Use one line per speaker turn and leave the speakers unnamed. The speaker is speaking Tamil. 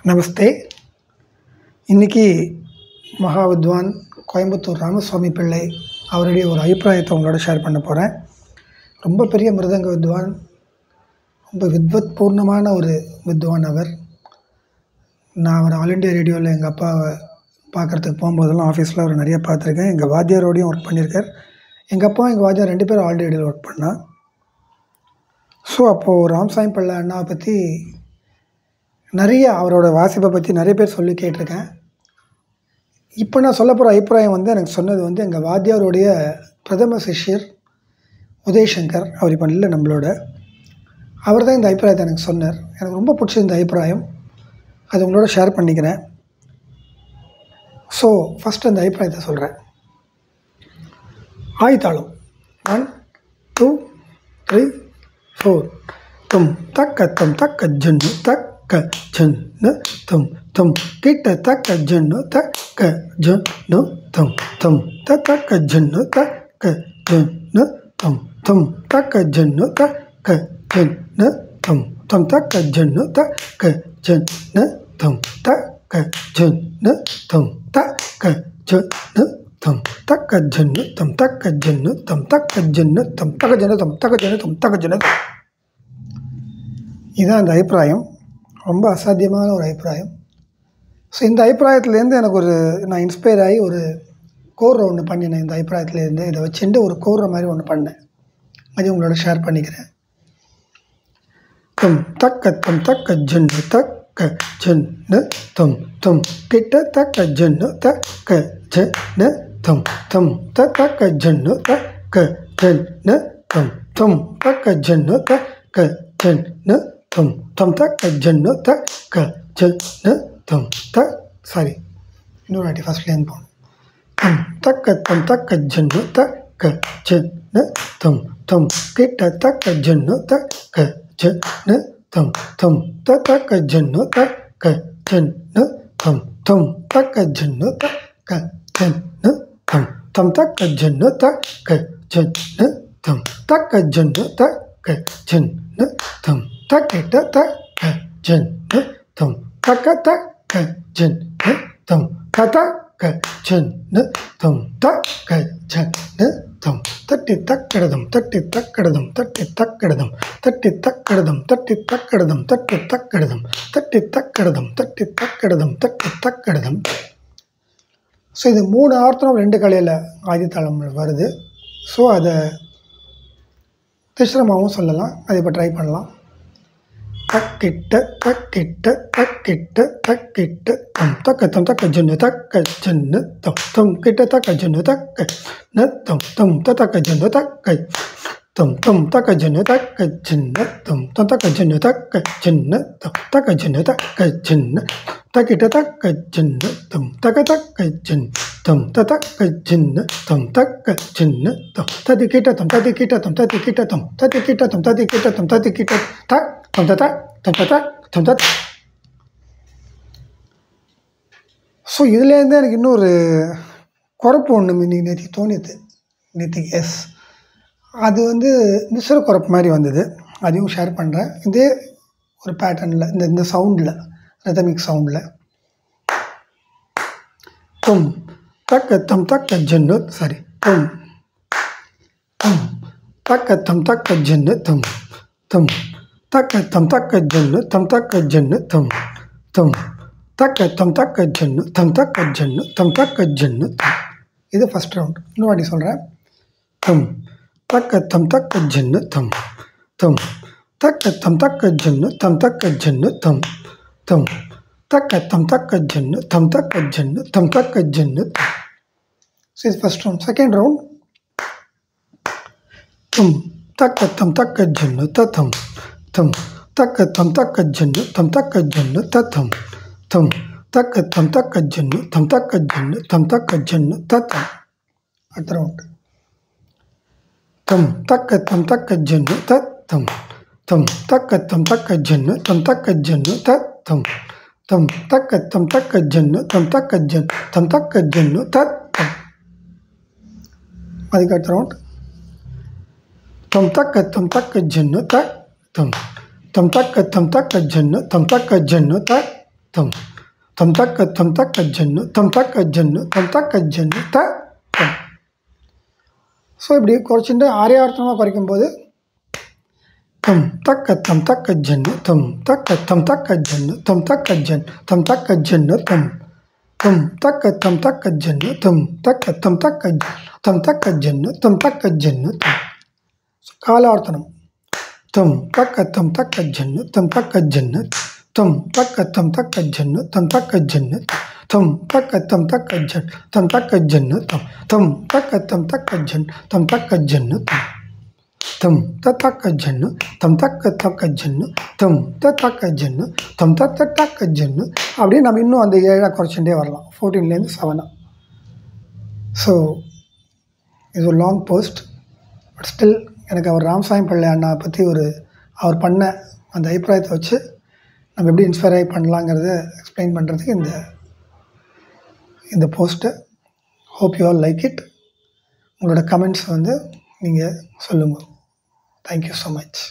நமஸ்தே. இன்றைக்கி மகாவித்வான் கோயம்புத்தூர் ராமசுவாமி பிள்ளை அவருடைய ஒரு அபிப்பிராயத்தை உங்களோட ஷேர் பண்ண போகிறேன். ரொம்ப பெரிய மிருதங்க வித்வான், ரொம்ப வித்வத் பூர்ணமான ஒரு வித்வான் அவர். நான் அவர் ஆல் இண்டியா ரேடியோவில் எங்கள் அப்பாவை பார்க்குறதுக்கு போகும்போதெல்லாம் ஆஃபீஸில் அவர் நிறைய பார்த்துருக்கேன். எங்கள் வாத்தியாரோடையும் ஒர்க் பண்ணியிருக்கார். எங்கள் அப்பா எங்கள் வாத்தியார் 2 பேரும் ஆல் ரேடியோவில் ஒர்க் பண்ணால். ஸோ அப்போது ராமசாமி பிள்ளை அண்ணாவை பற்றி நிறைய, அவரோட வாசிப்பை பற்றி நிறைய பேர் சொல்லி கேட்டிருக்கேன். இப்போ நான் சொல்ல போகிற அபிப்பிராயம் எனக்கு சொன்னது எங்கள் வாத்தியாருடைய பிரதம சிஷ்யர் உதயசங்கர். அவர் இப்போ இல்லை நம்மளோட. அவர் தான் இந்த அபிப்பிராயத்தை எனக்கு சொன்னார். எனக்கு ரொம்ப பிடிச்ச இந்த அபிப்பிராயம், அது உங்களோட ஷேர் பண்ணிக்கிறேன். ஸோ ஃபஸ்ட்டு அந்த அபிப்பிராயத்தை சொல்கிறேன். ஆய்தாளம் 1 2 3 4 தும் தக்க தும் தக்க ஜன்னு தக்க ஜன்னு தும் தும் கிட்ட தக்க ஜன்னு தக்க ஜன்னு தும் தும் தக்க ஜன்னு தக்க ஜன்னு தும் தும் தக்க ஜன்னு தக்க ஜன்னு தும் தும் தக்க ஜன்னு தக்க ஜன்னு தும் தக்க ஜன்னு தும் தக்க ஜன்னு தம் தக்க ஜன்னு தம் தக்க ஜன்னு தம் தக்க ஜன்னு தம் தக்க ஜன்னு தம் தக்க ஜன்னு தம் தக்க ஜன்னு. இதுதான் அந்த அபிப்பிராயம். ரொம்ப அசாத்தியமான ஒரு அபிப்பிராயம். ஸோ இந்த அபிப்பிராயத்துலேருந்து எனக்கு நான் இன்ஸ்பயர் ஆகி ஒரு கோர்ற ஒன்று பண்ணினேன். இந்த அபிப்பிராயத்துலேருந்து இதை வச்சுட்டு ஒரு கோர்ற மாதிரி ஒன்று பண்ணேன். அது உங்களோட ஷேர் பண்ணிக்கிறேன். தம் தக்க ஜன்னு தக்க ஜன்னு தம் தம் கிட்ட தக்க ஜன்னு தக்க ஜன்னு தம் தம் தக்க ஜன்னு தக்க ஜன்னு தம் தம் தக்க ஜன்னு தக்க ஜன்னு தம் தம் தக்க ஜன்னு தக்க ஜன்னு தம் இன்னொரு வாட்டி ஃபஸ்ட்லேருந்து போகணும். தம் தக்க ஜன்னு தக்க ஜன்னு தம் தம் கிட்ட தக்க ஜன்னு தக்க ஜன்னு தம் தம் தக்க ஜன்னு தக்க ஜன்னு தம் தம் தக்க ஜன்னு தக்க ஜன்னு தம் தம் தக்க ஜன்னு தக்க ஜன்னு தம் தக்க ஜன்னு தக்க ஜன்னு தம் தக்கிட்ட தக்க ஜன்னு தம் தக்க தக்க ஜன்னு தம் தக்க ஜன்னு தம் தக்க ஜன்னு தம் தட்டி தக்கடதம் தட்டி தக்கடதம் தட்டி தக்கடதம் தட்டி தக்கடதம் தட்டி தக்கடதம் தட்டி தக்கடதம் தட்டி தக்கடதம் தட்டி தக்கடதம் தட்டி தக்கடதம். ஸோ இது 3 ஆர்த்தனம் 2 கலையில் ஆதித்தாளம் வருது. ஸோ அதை திஸ்ரமாகவும் சொல்லலாம். அதை இப்போ ட்ரை பண்ணலாம். தக்கிட்ட தக்கிட்ட தக்கிட்ட தக்கிட்ட தம் தக்க தம் தக்க ஜன்னு தக்க ஜன்னு தம் தம் கிட்ட தக்க ஜன்னு தக்க ந தம் தம் தக்க ஜன்னு தக்க தம் தம் தக்க ஜன்னு தக்க ஜன்னு தம் தம் தக்க ஜன்னு தக்க ஜன்னு தம் தக்க ஜன்னு தக்க ஜன்னு தக்கிட்ட தக்க ஜன்னு தம் தக்க தக்க ஜன் தம் தக்க ஜன்னு தம் தக்க ஜன்னு தம் ததி கிட்ட தம் ததி கிட்ட தம் ததி கிட்ட தம் ததி கிட்ட தம் ததி கிட்ட தம் ததி கிட்ட தக் தம் தத தம் தத தம் தத். ஸோ இதுலேருந்து எனக்கு இன்னொரு குறப்பு ஒன்று நேற்று தோணிது. நேற்றுக்கு அது மிஸ்ர குறப்பு மாதிரி வந்தது. அதையும் ஷேர் பண்ணுறேன். இதே ஒரு பேட்டர்னில் இந்த சவுண்டில், ரிதமிக் சவுண்டில். தும் தக்க தம் தக்க ஜன்னு தும் தும் தக்க தம் தக்க ஜன்னு தும் தும் தக்க தம் தக்க ஜன்னு தம் தக்க ஜன்னு தும் தும் தக்க தம் தக்க ஜன்னு தம் தக்க ஜன்னு தம் தக்க ஜன்னு தும். இது ஃபஸ்ட் ரவுண்ட். இன்னொரு வாட்டி சொல்கிறேன். தும் தக்க தம் தக்க ஜன்னு தும் தும் தக்க தம் தக்க ஜன்னு தம் தக்க ஜன்னு தும் தும் தக்க தம் தக்க ஜன்னு தம் தக்க ஜன்னு தம் தக்க ஜன்னு தும். ஸோ இது ஃபஸ்ட் ரவுண்ட். Second round. தும் தக்க தம் தக்க ஜன்னு தம் தும் தக்க தம் தக்க ஜன்னு தம் தக்க ஜன்னு தம் தும் தக்க தம் தக்க ஜன்னு தம் தக்க ஜன்னு தம் தக்க ஜன்னு தம். அடுத்த ரவுண்ட். தும் தக்க தம் தக்க ஜன்னு தம் தும் தக்க தம் தக்க ஜன்னு தம் தக்க ஜன்னு தம் தும் தக்க தம் தக்க ஜன்னு தம் தக்க ஜன் தம் தக்க ஜன்னு தம். அதுக்கு அடுத்த ரவுண்ட். தும் தக்க தம் தக்க ஜன்னு தம் தும் தக்க தம் தக்க ஜன்னு தம் தக்க ஜன்னு தம் தம் தக்க ஜன்னு தம் தக்க ஜன்னு தம் தக்க ஜன்னு தம். ஸோ இப்படி குறைச்சிட்டு ஆரியார்த்தமாக குறைக்கும்போது தம் தக்க ஜன்னு தம் தக்க ஜன்னு தம் தக்க ஜன் தம் தக்க ஜன்னு தம் தக்க ஜன்னு தம் தக்க ஜன்னு தம் தக்க ஜன்னு தம். காலார்த்தனம் தம் தக்க ஜன்னு தம் தக்க ஜன்னு தம் தக்க ஜன்னு தம் தக்க ஜன்னு தம் தக்க ஜன் தம் தக்க ஜன்னு தம் தக்க ஜன் தம் தக்க ஜன்னு தம் தக்க ஜன்னு தம் தக்க ஜன்னு தம் தக்க ஜன்னு தம் தக்க ஜன்னு. அப்படியே நம்ம இன்னும் அந்த 7 குறைச்சுட்டே வரலாம் 14லேருந்து 7. ஸோ இது ஒரு லாங் போஸ்ட். பட் ஸ்டில் எனக்கு அவர் ராமசாமி பிள்ளை அண்ணா பற்றி அவர் பண்ண அந்த அபிப்பிராயத்தை வச்சு நம்ம எப்படி இன்ஸ்பயர் ஆகி பண்ணலாங்கிறத எக்ஸ்பிளைன் பண்ணுறதுக்கு இந்த போஸ்ட்டை. Hope you all like it. உங்களோட கமெண்ட்ஸ் நீங்கள் சொல்லுங்கள். Thank you so much.